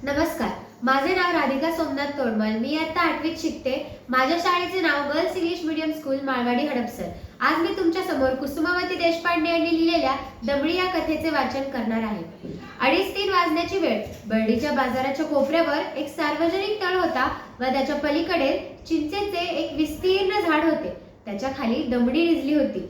नमस्कार, माझे नाव राधिका सोमनाथ तोडमल. मी आता 8वीत शिकते. माझ्या शाळेचे नाव girls English medium school Malwadi Hadapsar. आज मी तुमच्या समोर कुसुमावती देशपांडे यांनी लिहिलेल्या दमडी या कथेचे वाचन करणार आहे. 2:30-3 वाजण्याची वेळ. बर्डीच्या बाजाराच्या कोपऱ्यावर एक सार्वजनिक तळ होता व त्याच्या पलीकडे चिंचेचे एक विस्तीर्ण झाड होते. त्याच्या खाली दमडी निजली होती.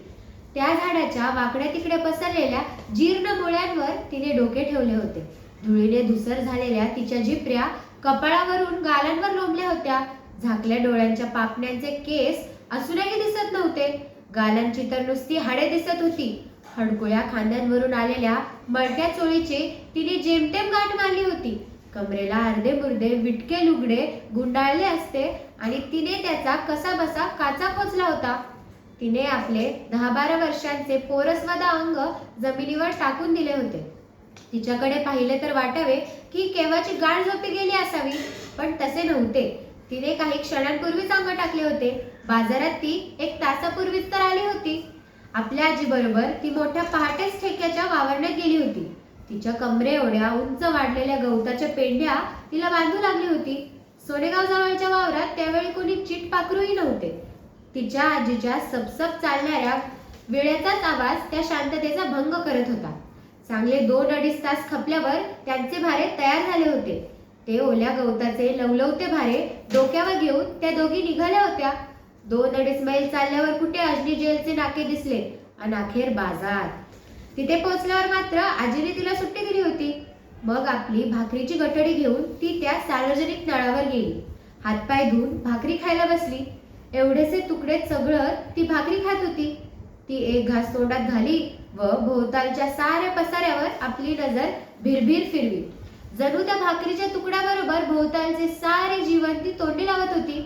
त्या झाडाच्या वाकड्या तिकडे पसरलेल्या जीर्ण मुळ्यांवर तिने डोके ठेवले होते. धुळीने धुसर झालेल्या तिच्या जिपऱ्या कपाळावरून गालांवर लोंबल्या होत्या. झाकल्या डोळ्यांच्या पापण्यांचे केस अजूनही दिसत नव्हते. गालांची तर नुसती हाडे दिसत होती. हडकुळ्या खांद्यांवरून आलेल्या मळक्या चोळीचे तिने जेमतेम गाठ मारली होती. कमरेला अर्धे बुर्दे विटके लुगडे गुंडाळले असते आणि तिने त्याचा कसाबसा काचा खोचला होता. तिने आपले 10-12 वर्षांचे पोरसवादा अंग जमिनीवर टाकून दिले होते. तिच्याकडे पाहिले तर वाटावे की केव्हाची गाढ झोपी गेली असावी, पण तसे नव्हते. तिने काही क्षणांपूर्वीच अंग टाकले होते. बाजारात ती 1 तासापूर्वीच तर आली होती. आपल्या आजीबरोबर ती मोठ्या पहाटेच ठेक्याच्या वावरण्यात गेली होती. तिच्या कमरे एवढ्या उंच वाढलेल्या गवताच्या पेंढ्या तिला बांधू लागली होती. सोनेगाव जवळच्या वावरात त्यावेळी कोणी चीट पाखरूही नव्हते. तिच्या आजीच्या सबसब चालणाऱ्या वेळेचाच आवाज त्या शांततेचा भंग करत होता. चांगले 2-2.5 तास खपल्यावर त्यांचे भारे तयार झाले होते. ते ओल्या गवताचे लवलवते भारे डोक्यावर घेऊन त्या दोघी निघाल्या होत्या. 2-2.5 मैल चालल्यावर कुठे अजनी जेलचे नाके दिसले आणि अखेर बाजार. तिथे पोहोचल्यावर मात्र आजीने तिला सुट्टी दिली होती. मग आपली भाकरीची गठडी घेऊन ती त्या सार्वजनिक नळावर गेली. हातपाय धुवून भाकरी खायला बसली. एवढेसे तुकडे चघळत ती भाकरी खात होती. ती एक घास तोंडात घाली व भोवतालच्या साऱ्या पसाऱ्यावर आपली नजर भिरभिर फिरवी. जणू त्या भाकरीच्या तुकड्याबरोबर भोवतालचे सारे जीवन ती तोंडी लावत होती.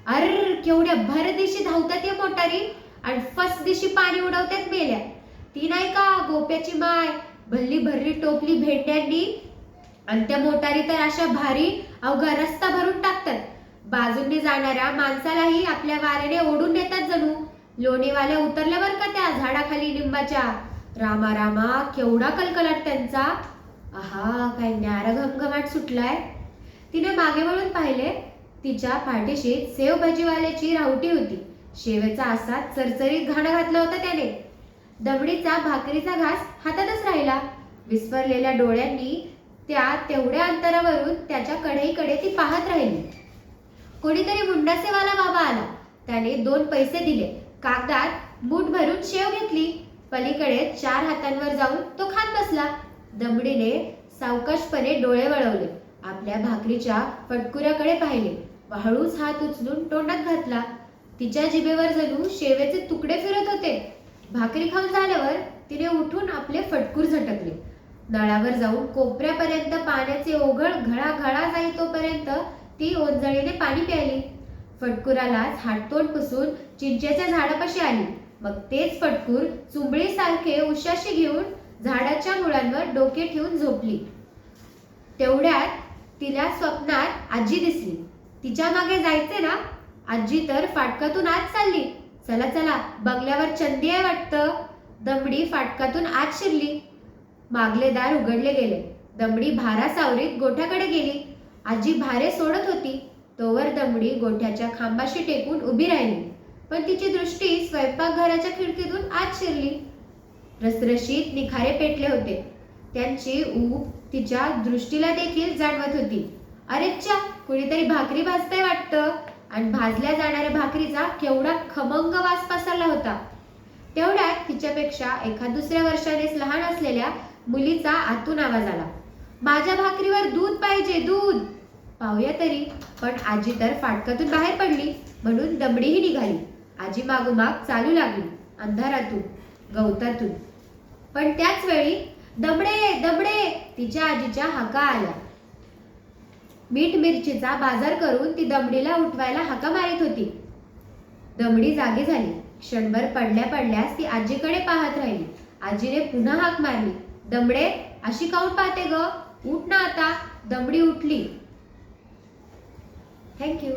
अर्र, केवढ्या भरदिशी धावतात या मोटारी आणि फस दिशी पाणी उडवतात मेल्या. ती नाही का गोप्याची माय, भल्ली भरली टोपली भेंड्यांनी, आणि त्या मोटारी तर अशा भारी अवघा रस्ता भरून टाकतात. बाजूंनी जाणाऱ्या माणसालाही आपल्या वाऱ्याने ओढून नेतात जणू. लोणीवाल्या उतरल्यावर का त्या झाडाखाली लिंबाच्या. रामा रामा, केवढा कलकलाट त्यांचा. आहा, काय न्यारा घमघमाट सुटलाय. तिने मागे वळून पाहिले. तिच्या पाठीशी सेव भाजीवाल्याची रावटी होती. शेवेचा असा चरचरीत घाणा घातला होता त्याने. दमडीचा भाकरीचा घास हातातच राहिला. विस्फरलेल्या डोळ्यांनी त्या तेवढ्या अंतरावरून त्याच्या कढईकडे ती पाहत राहिली. कोणीतरी मुंडासेवाला बाबा आला. त्याने 2 पैसे दिले. कागदात मूठ भरून शेव घेतली. पलीकडे 4 हातांवर जाऊन तो खात बसला. दमडीने सावकाशपणे डोळे वळवले. आपल्या भाकरीच्या फटकुऱ्याकडे पाहिले व हळूच हात उचलून तोंडात घातला. तिच्या जिभेवर जणू शेवेचे तुकडे फिरत होते. भाकरी खाऊन झाल्यावर तिने उठून आपले फटकूर झटकले. नळावर जाऊन कोपऱ्यापर्यंत पाण्याचे ओघळ घळाघळा जाई तोपर्यंत ती ओंजळीने पाणी प्यायली. फटकुरालाच हाततोंड पुसून चिंचेच्या झाडापाशी आली. मग तेच फटकूर चुंबळीसारखे उशाशी घेऊन झाडाच्या मुळांवर डोके ठेवून झोपली. तेवढ्यात तिला स्वप्नात आजी दिसली. तिच्या मागे जायचे ना. आजी तर फाटकातून आत चालली. चला चला, बंगल्यावर चंदी आहे वाटतं. दमडी फाटकातून आत शिरली. मागले दार उघडले गेले. दमडी भारा सावरीत गोठ्याकडे गेली. आजी भारे सोडत होती. तोवर दमडी गोठ्याच्या खांबाशी टेकून उभी राहिली. पण तिची दृष्टी स्वयंपाकघराच्या खिडकीतून आत शिरली. रसरशीत निखारे पेटले होते. त्यांची ऊब तिच्या दृष्टीला देखील जाणवत होती. अरेच्चा, कुणीतरी भाकरी भाजतंय वाटतं. आणि भाजल्या जाणाऱ्या भाकरीचा केवढा खमंग वास पसरला होता. तेवढ्यात तिच्यापेक्षा 1-2 वर्षानेच लहान असलेल्या मुलीचा आतून आवाज आला. माझ्या भाकरीवर दूध पाहिजे, दूध. पाहूया तरी. पण आजी तर फाटकातून बाहेर पडली. म्हणून दमडीही निघाली. आजी मागोमाग चालू लागली. अंधारातून, गवतातून. पण त्याच वेळी दमडे दमडे तिच्या आजीच्या हाका आल्या. मीठ मिरचीचा बाजार करून ती दमडीला उठवायला हाका मारित होती. दमडी जागी झाली. क्षणभर पडल्या पडल्यास ती आजीकडे पाहत राहिली. आजीने पुन्हा हाक मारली. दमडे, अशी काऊन पाहते ग? उठ ना आता. दमडी उठली. थँक्यू.